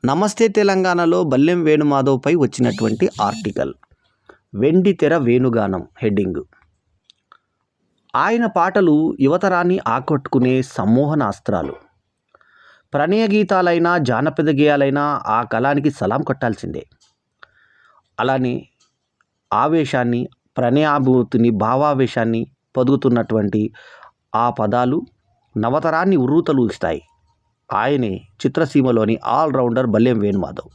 నమస్తే తెలంగాణలో బల్లెం వేణుమాధవ్పై వచ్చినటువంటి ఆర్టికల్. వెండితెర వేణుగానం హెడ్డింగ్. ఆయన పాటలు యువతరాన్ని ఆకట్టుకునే సమ్మోహనాస్త్రాలు. ప్రణయ గీతాలైనా జానపద గేయాలైనా ఆ కళానికి సలాం కొట్టాల్సిందే. అలానే ఆవేశాన్ని, ప్రణయాభూతిని, భావావేశాన్ని పొదుగుతున్నటువంటి ఆ పదాలు నవతరాన్ని ఉర్రూతలూగిస్తాయి. ఆయనే చిత్రసీమలోని ఆల్రౌండర్ బల్లెం వేణుమాధవ్.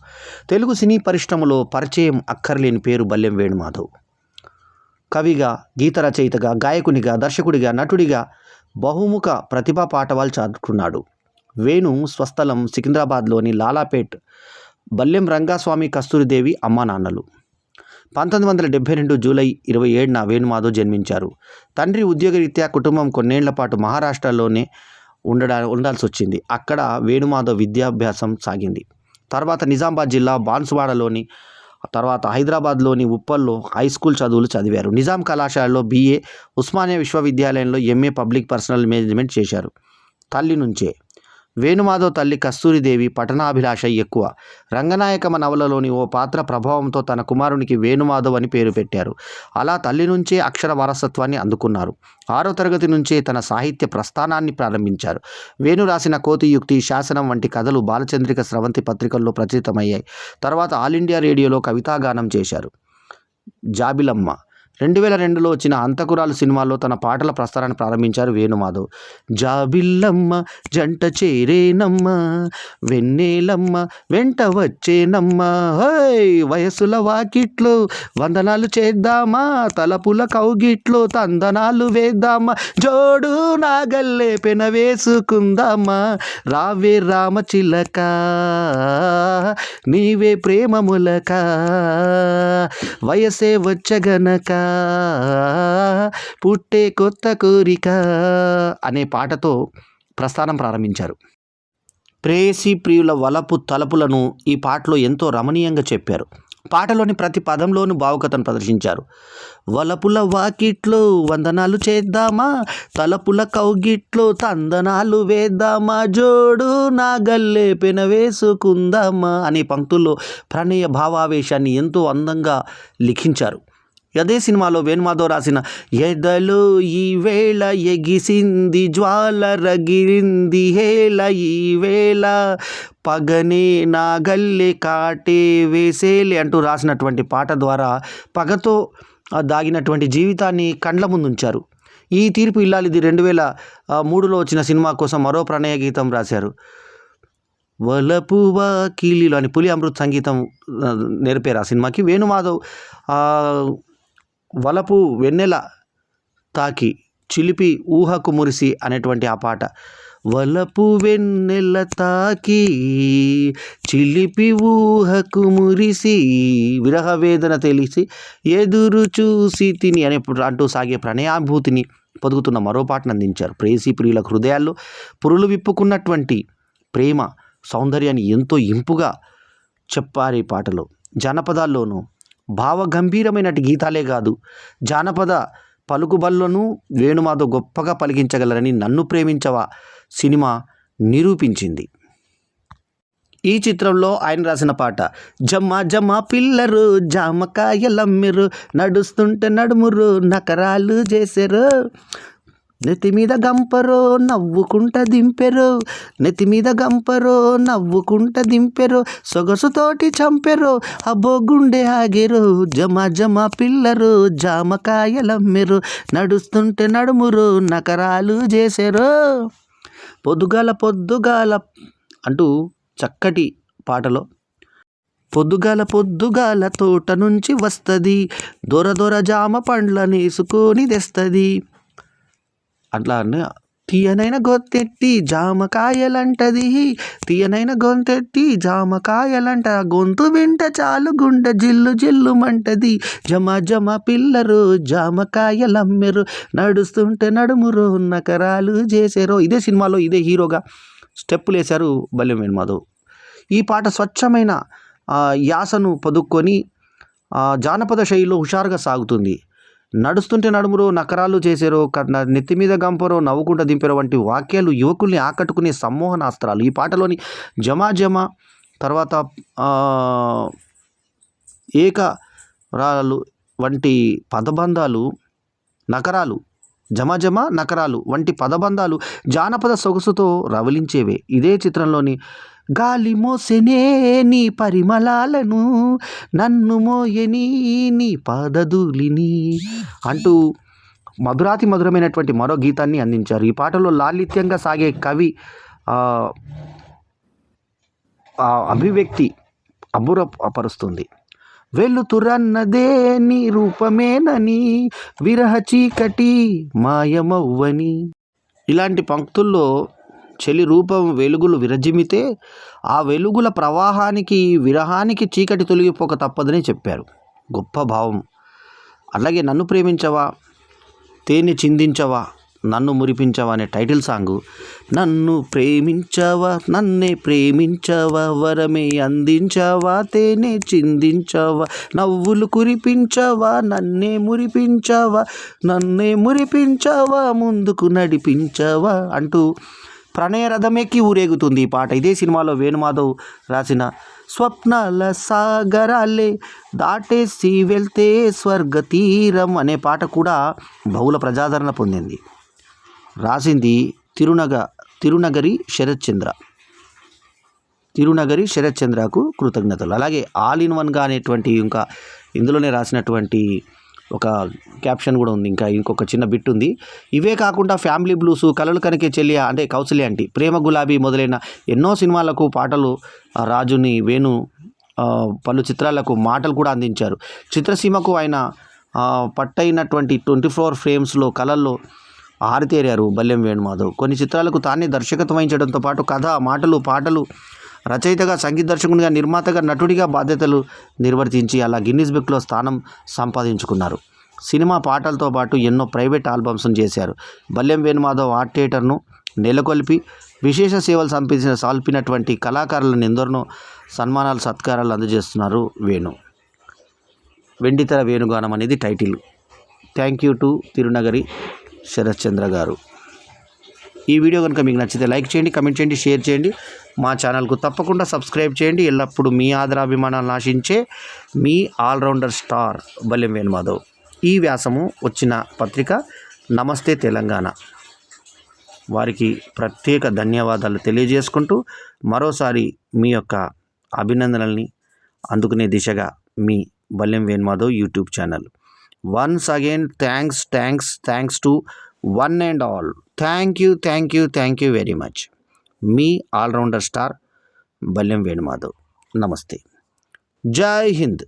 తెలుగు సినీ పరిశ్రమలో పరిచయం అక్కర్లేని పేరు బల్లెం వేణుమాధవ్. కవిగా, గీత రచయితగా, గాయకునిగా, దర్శకుడిగా, నటుడిగా బహుముఖ ప్రతిభా పాటవాలు చాటుకున్నాడు. వేణు స్వస్థలం సికింద్రాబాద్లోని లాలాపేట్. బల్లెం రంగస్వామి, కస్తూరిదేవి అమ్మానాన్నలు. 1972 జూలై 27న వేణుమాధవ్ జన్మించారు. తండ్రి ఉద్యోగరీత్యా కుటుంబం కొన్నేళ్ల పాటు మహారాష్ట్రలోనే ఉండాల్సి వచ్చింది. అక్కడ వేణుమాధవ్ విద్యాభ్యాసం సాగింది. తర్వాత నిజామాబాద్ జిల్లా బాన్సువాడలోని, తర్వాత హైదరాబాద్లోని ఉప్పల్లో హై స్కూల్ చదువులు చదివారు. నిజాం కళాశాలలో BA, ఉస్మానియా విశ్వవిద్యాలయంలో MA పబ్లిక్ పర్సనల్ మేనేజ్మెంట్ చేశారు. తల్లి నుంచే. వేణుమాధవ్ తల్లి కస్తూరిదేవి పఠనాభిలాష ఎక్కువ. రంగనాయకమ్మ నవలలోని ఓ పాత్ర ప్రభావంతో తన కుమారునికి వేణుమాధవ్ అని పేరు పెట్టారు. అలా తల్లి నుంచే అక్షర వారసత్వాన్ని అందుకున్నారు. 6వ తరగతి నుంచే తన సాహిత్య ప్రస్థానాన్ని ప్రారంభించారు. వేణు రాసిన కోతియుక్తి, శాసనం వంటి కథలు బాలచంద్రిక, స్రవంతి పత్రికల్లో ప్రచురితమయ్యాయి. తర్వాత ఆల్ ఇండియా రేడియోలో కవితాగానం చేశారు. జాబిలమ్మ 2002లో వచ్చిన అంతకురాలు సినిమాలో తన పాటల ప్రస్థానాన్ని ప్రారంభించారు వేణుమాధవ్. జాబిల్లమ్మ జంట చేరేనమ్మ, వెన్నెలమ్మ వెంట వచ్చేనమ్మ, వయసుల వాకిట్లో వందనాలు చేద్దామా, తలపుల కౌగిట్లో తందనాలు వేద్దామా, జోడు నాగల్లే పెన వేసుకుందామా, రావే రామచిలక నీవే ప్రేమ ములక, వయసే వచ్చగనక పుట్టే కొత్త కోరిక అనే పాటతో ప్రస్థానం ప్రారంభించారు. ప్రేయసి ప్రియుల వలపు తలపులను ఈ పాటలో ఎంతో రమణీయంగా చెప్పారు. పాటలోని ప్రతి పదంలోనూ భావుకతను ప్రదర్శించారు. వలపుల వాకిట్లో వందనాలు చేద్దామా, తలపుల కౌగిట్లో తందనాలు వేద్దామా, జోడు నాగల్లే పెన వేసుకుందామా అనే పంక్తుల్లో ప్రణయ భావావేశాన్ని ఎంతో అందంగా లిఖించారు. అదే సినిమాలో వేణుమాధవ్ రాసిన ఎదలో ఈ వేళ ఎగిసింది జ్వాల రగిలింది హేళ ఈ వేళ పగనే నాగల్లే కాటే వేసేలే అంటూ రాసినటువంటి పాట ద్వారా పగతో దాగినటువంటి జీవితాన్ని కండ్ల ముందుంచారు. ఈ తీర్పు ఇల్లాలిది 2003లో వచ్చిన సినిమా కోసం మరో ప్రణయ గీతం రాశారు. వలపువా కీలిలో అని పులి అమృత్ సంగీతం నేర్పారు ఆ సినిమాకి. వేణుమాధవ్ వలపు వెన్నెల తాకి చిలిపి ఊహకు మురిసి అనేటువంటి ఆ పాట. వలపు వెన్నెల తాకి చిలిపి ఊహకు మురిసి విరహ వేదన తెలిసి ఎదురు చూసి తిని అనే అంటూ సాగే ప్రణయాభూతిని పొదుగుతున్న మరో పాటను అందించారు. ప్రేయసీ ప్రియుల హృదయాల్లో పురులు విప్పుకున్నటువంటి ప్రేమ సౌందర్యాన్ని ఎంతో ఇంపుగా చెప్పారు ఈ పాటలో. జానపదాల్లోనూ భావగంభీరమైనటి గీతాలే కాదు, జానపద పలుకుబళ్లను వేణుమాధవ్ గొప్పగా పలికించగలరని నన్ను ప్రేమించవా సినిమా నిరూపించింది. ఈ చిత్రంలో ఆయన రాసిన పాట జమ్మ జమ్మ పిల్లరు జామకాయలమ్మిరు, నడుస్తుంటే నడుమురు నకరాలు చేశారు, నెత్తి మీద గంపరో నవ్వుకుంట దింపెరు, నెత్తి మీద గంపరో నవ్వుకుంట దింపెరు, సొగసుతోటి చంపెరు అబ్బో గుండె ఆగెరు, జమ జమ పిల్లరు జామకాయలమ్మెరు, నడుస్తుంటే నడుమురు నకరాలు చేశారు. పొద్దుగాల పొద్దుగాల అంటూ చక్కటి పాటలో పొద్దుగాల పొద్దుగాల తోట నుంచి వస్తుంది, దొర దొర జామ పండ్లనేసుకొని తెస్తుంది, అట్లా తీయనైన గొంతెట్టి జామకాయలంటది, తీయనైన గొంతెట్టి జామకాయలంట, గొంతు వింట చాలు గుండె జిల్లు జిల్లుమంటది, జమ జమ పిల్లరు జామకాయలమ్మెరు, నడుస్తుంటే నడుమురు నకరాలు చేశారు. ఇదే సినిమాలో ఇదే హీరోగా స్టెప్పులు వేశారు బల్లెం వేణుమాధవ్. ఈ పాట స్వచ్ఛమైన యాసను పొదుక్కొని జానపద శైలిలో హుషారుగా సాగుతుంది. నడుస్తుంటే నడుమురో నకరాలు చేశారో, నెత్తి మీద గంపరో నవ్వుకుంట దింపారో వంటి వాక్యాలు యువకుల్ని ఆకట్టుకునే సమ్మోహనాస్త్రాలు. ఈ పాటలోని జమా జమ తర్వాత ఏకరాలు వంటి పదబంధాలు, నకరాలు, జమజమ నకరాలు వంటి పదబంధాలు జానపద సొగసుతో రవలించేవే. ఇదే చిత్రంలోని గాలి మోసెనే నీ పరిమళాలను, నన్ను మోయని నీ పాదధూళిని అంటూ మధురాతి మధురమైనటువంటి మరో గీతాన్ని అందించారు. ఈ పాటలో లాలిత్యంగా సాగే కవి అభివ్యక్తి అబ్బురపరుస్తుంది. వెలుతురన్నదే నీ రూపమేనని, విరహ చీకటి మాయమవ్వని. ఇలాంటి పంక్తుల్లో చెలి రూపం వెలుగులు విరజిమితే ఆ వెలుగుల ప్రవాహానికి, విరహానికి చీకటి తొలగిపోక తప్పదని చెప్పారు. గొప్ప భావం. అలాగే నన్ను ప్రేమించవా, తేనె చిందించవా, నన్ను మురిపించవా అనే టైటిల్ సాంగు. నన్ను ప్రేమించవా, నన్నే ప్రేమించవా, వరమే అందించవా, తేనె చిందించవా, నవ్వులు కురిపించవా, నన్నే మురిపించవా, ముందుకు నడిపించవా అంటూ ప్రణయరథమెక్కి ఊరేగుతుంది ఈ పాట. ఇదే సినిమాలో వేణుమాధవ్ రాసిన స్వప్నాల సాగరాలే దాటేసి వెళ్తే స్వర్గతీరం అనే పాట కూడా బహుళ ప్రజాదరణ పొందింది. రాసింది తిరునగరి శరత్చంద్రకు కృతజ్ఞతలు. అలాగే ఆల్ ఇన్ వన్గా అనేటువంటి ఇంకా ఇందులోనే రాసినటువంటి ఒక క్యాప్షన్ కూడా ఉంది. ఇంకొక చిన్న బిట్ ఉంది. ఇవే కాకుండా ఫ్యామిలీ బ్లూస్, కలలు కనకే చెల్లియ అంటే కౌసల్య ఆంటీ, ప్రేమ గులాబీ మొదలైన ఎన్నో సినిమాలకు పాటలు రాజుని వేణు పలు చిత్రాలకు మాటలు కూడా అందించారు. చిత్రసీమకు ఆయన పట్టైనటువంటి 24 ఫ్రేమ్స్లో కళల్లో ఆరితేరారు బల్లెం వేణుమాధవ్. కొన్ని చిత్రాలకు తానే దర్శకత్వం వహించడంతో పాటు కథ, మాటలు, పాటలు, రచయితగా, సంగీత దర్శకునిగా, నిర్మాతగా, నటుడిగా బాధ్యతలు నిర్వర్తించి అలా గిన్నిస్ బుక్లో స్థానం సంపాదించుకున్నారు. సినిమా పాటలతో పాటు ఎన్నో ప్రైవేట్ ఆల్బమ్స్ను చేశారు. బల్లెం వేణుమాధవ్ ఆర్ట్ థియేటర్ను నెలకొల్పి విశేష సేవలు సాల్పినటువంటి కళాకారులను ఎందరినో సన్మానాలు, సత్కారాలు అందజేస్తున్నారు వేణు. వెండితెర వేణుగానం అనేది title. Thank you to Tirunagari Sharatchandra గారు. ఈ వీడియో కనుక మీకు నచ్చితే లైక్ చేయండి, కమెంట్ చేయండి, షేర్ చేయండి. మా ఛానల్కు తప్పకుండా సబ్స్క్రైబ్ చేయండి. ఎల్లప్పుడూ మీ ఆదరాభిమానాలను ఆశించే మీ ఆల్రౌండర్ స్టార్ బల్లెం వేణుమాధవ్. ఈ వ్యాసము వచ్చిన పత్రిక నమస్తే తెలంగాణ. వారికి ప్రత్యేక ధన్యవాదాలు తెలియజేసుకుంటూ మరోసారి మీ యొక్క అభినందనల్ని అందుకునే దిశగా మీ Ballem Venumadhav YouTube channel. Once again thanks to one and all. Thank you very much. మీ ఆల్రౌండర్ స్టార్ బల్లెం వేణుమాధవ్. నమస్తే. జై హింద్.